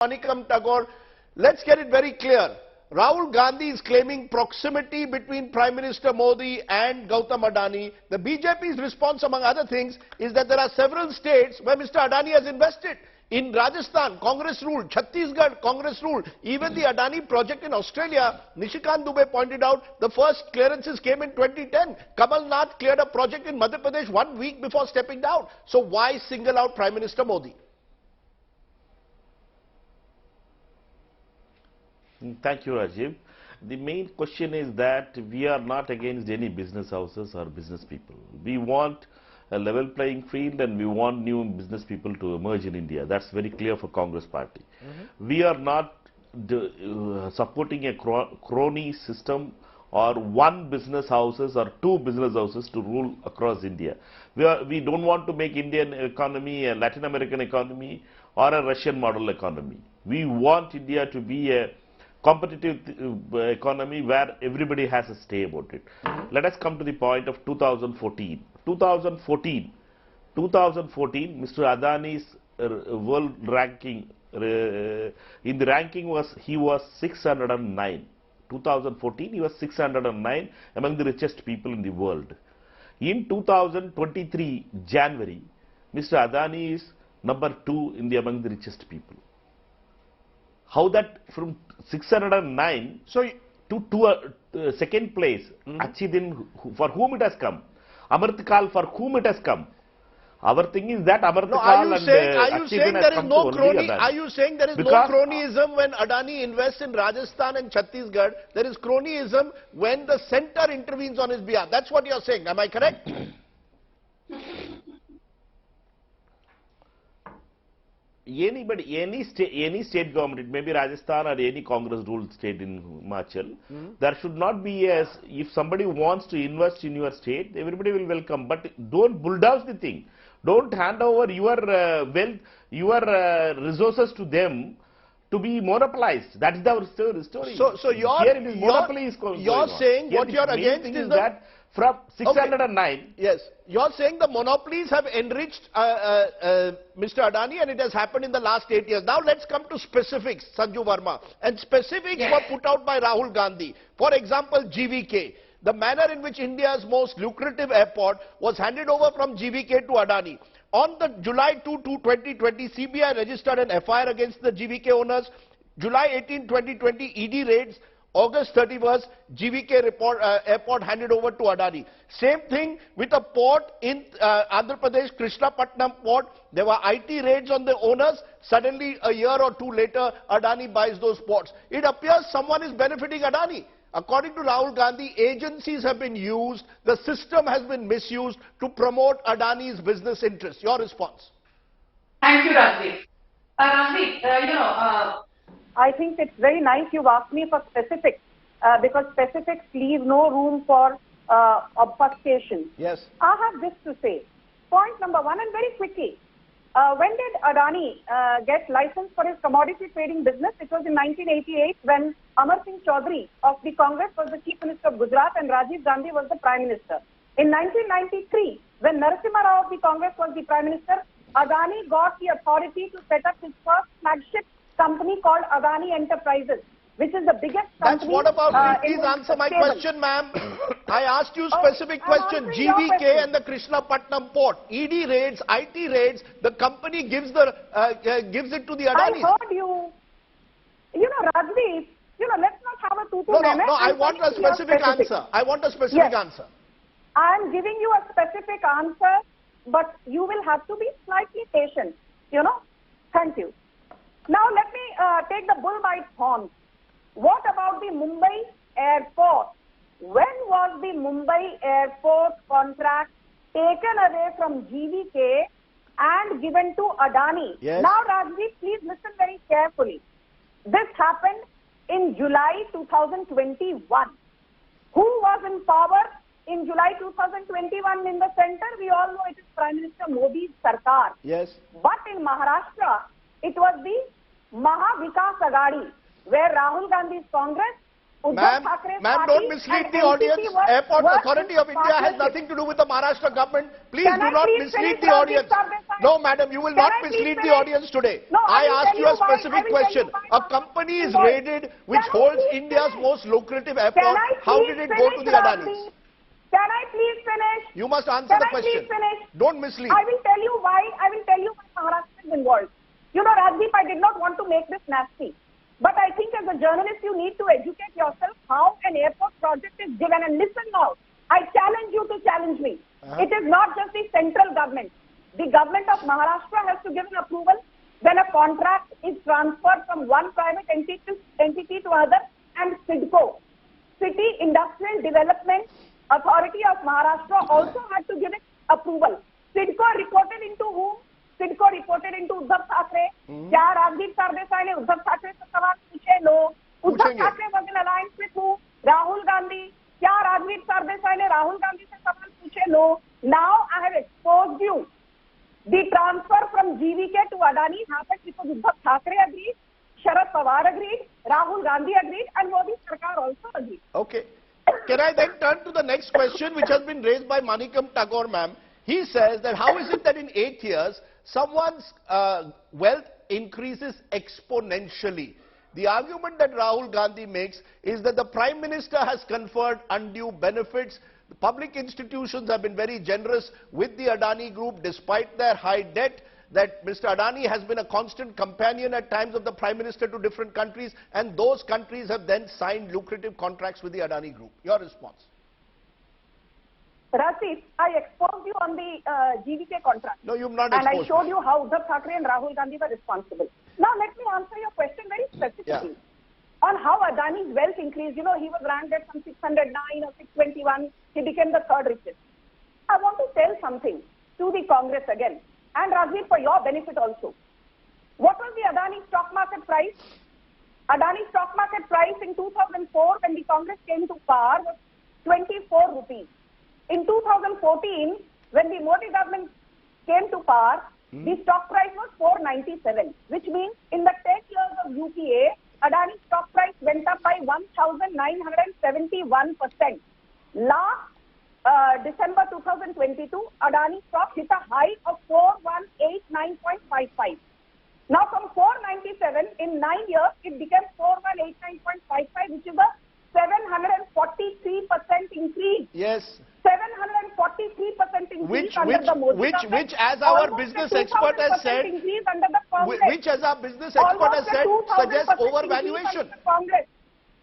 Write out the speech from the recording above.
Manickam Tagore, let's get it very clear. Rahul Gandhi is claiming proximity between Prime Minister Modi and Gautam Adani. The BJP's response, among other things, is that there are several states where Mr. Adani has invested. In Rajasthan, Congress ruled. Chhattisgarh, Congress ruled. Even the Adani project in Australia, Nishikant Dubey pointed out, the first clearances came in 2010. Kamal Nath cleared a project in Madhya Pradesh 1 week before stepping down. So why single out Prime Minister Modi? Thank you, Rajiv. The main question is that we are not against any business houses or business people. We want a level playing field and we want new business people to emerge in India. That's very clear for Congress party. We are not supporting a crony system or one business houses or two business houses to rule across India. We don't want to make Indian economy a Latin American economy or a Russian model economy. We want India to be a competitive economy where everybody has a say about it. Let us come to the point of 2014. 2014, Mr. Adani's world ranking, in the ranking he was 609. 2014, he was 609 among the richest people in the world. In 2023, January, Mr. Adani is number 2 among the richest people. How that from 609 to second place, for whom it has come? Amartakal, for whom it has come? Our thing is that Amartakal are you saying there is no crony? Are you saying there is no cronyism when Adani invests in Rajasthan and Chhattisgarh? There is cronyism when the center intervenes on his behalf. That's what you are saying. Am I correct? Any state government, it may be Rajasthan or any Congress ruled state in Himachal, there should not be if somebody wants to invest in your state, everybody will welcome, but don't bulldoze the thing. Don't hand over your wealth, your resources to them to be monopolized. That is our story. So you're saying what you're against is that from 609. Okay. Yes, you're saying the monopolies have enriched Mr. Adani and it has happened in the last 8 years. Now let's come to specifics, Sanju Verma. And specifics were put out by Rahul Gandhi. For example, GVK. The manner in which India's most lucrative airport was handed over from GVK to Adani. On the July 2, 2020, CBI registered an FIR against the GVK owners. July 18, 2020, ED raids. August 31st, GVK airport handed over to Adani. Same thing with a port in Andhra Pradesh, Krishnapatnam port. There were IT raids on the owners. Suddenly, a year or two later, Adani buys those ports. It appears someone is benefiting Adani. According to Rahul Gandhi, agencies have been used, the system has been misused to promote Adani's business interests. Your response? Thank you, Rajdeep. I think it's very nice you've asked me for specifics because specifics leave no room for obfuscation. Yes. I have this to say. Point number one, and very quickly. When did Adani get license for his commodity trading business? It was in 1988 when Amar Singh Chaudhary of the Congress was the Chief Minister of Gujarat and Rajiv Gandhi was the Prime Minister. In 1993, when Narasimha Rao of the Congress was the Prime Minister, Adani got the authority to set up his first flagship company called Adani Enterprises, which is the biggest company. That's what about, please answer my question, ma'am. I asked you specific question. GVK and the Krishnapatnam port, ED raids, IT raids, the company gives it to the Adanis. I heard you. Rajdeep, let's not have a tutu. No, I want a specific answer. I want a specific answer. I am giving you a specific answer, but you will have to be slightly patient, Thank you. Now let me take the bull by its horns. What about the Mumbai airport? When was the Mumbai airport contract taken away from GVK and given to Adani? Yes. Now Rajdeep, please listen very carefully. This happened in July 2021. Who was in power in July 2021 in the center? We all know it is Prime Minister Modi's Sarkar. Yes. But in Maharashtra, it was the Maha Vikas Aghadi, where Rahul Gandhi's Congress Ma'am, Thakere's ma'am, party don't mislead and the audience. NCP was- Airport was Authority in of India has partnership. nothing to do with the Maharashtra government. Please Can do I not please mislead finish, the Rajiv audience. Sardesai? No, madam, you will Can not I please mislead the finish? audience today. No, I I will asked tell you a you why- specific I will tell question. you why A Maharashtra company is involved. raided which Can I holds please India's finish? most lucrative Can airport. I How please did it go finish, to the Rajiv? Adanis? Can I please finish? You must answer Can the I question. please finish? Don't mislead. I will tell you why. I will tell you why Maharashtra is involved. You know, Rajdeep, I did not want to make this nasty, but I think as a journalist, you need to educate yourself how an airport project is given. And listen now, I challenge you to challenge me. It is not just the central government. The government of Maharashtra has to give an approval. Then a contract is transferred from one private entity to other, and CIDCO, City Industrial Development Authority of Maharashtra, also had to give it approval. CIDCO reported into whom? CIDCO reported into Uddhav Thackeray. क्या राजदीप सरदेसाई ने उद्धव ठाकरे से सवाल पूछे? लो. उद्धव पूछेंगे. Thackeray was in alliance with who? Rahul Gandhi. क्या राजदीप सरदेसाई ने राहुल गांधी से सवाल पूछे? लो. Now I have exposed you. The transfer from GVK to Adani happened because Uddhav Thackeray agreed, Sharad Pawar agreed, Rahul Gandhi agreed, and Modi Sarkar also agreed. Okay. Can I then turn to the next question which has been raised by Manickam Tagore, ma'am? He says that how is it that in 8 years someone's wealth increases exponentially? The argument that Rahul Gandhi makes is that the Prime Minister has conferred undue benefits. The public institutions have been very generous with the Adani Group despite their high debt, that Mr. Adani has been a constant companion at times of the Prime Minister to different countries, and those countries have then signed lucrative contracts with the Adani Group. Your response? Rajiv, I exposed you on the GVK contract. No, you've not And I exposed showed me. you how Uddhav Thackeray and Rahul Gandhi were responsible. Now let me answer your question very specifically on how Adani's wealth increased. You know, he was ranked at some 609 or 621. He became the third richest. I want to tell something to the Congress again, and Rajiv, for your benefit also. What was the Adani stock market price? Adani stock market price in 2004 when the Congress came to power was 24 rupees. In 2014, when the Modi government came to power, the stock price was 497, which means in the 10 years of UPA, Adani stock price went up by 1,971%. Last December 2022, Adani stock hit a high of 4189.55. Now from 497, in 9 years, it became 4189.55, which is a 743% increase. Yes. 743% increase under the Modi government. Which as our Almost a business expert has 2000% said, increase under the Congress. which as our business expert has Almost a said, 2000% suggests increase overvaluation. under the Congress.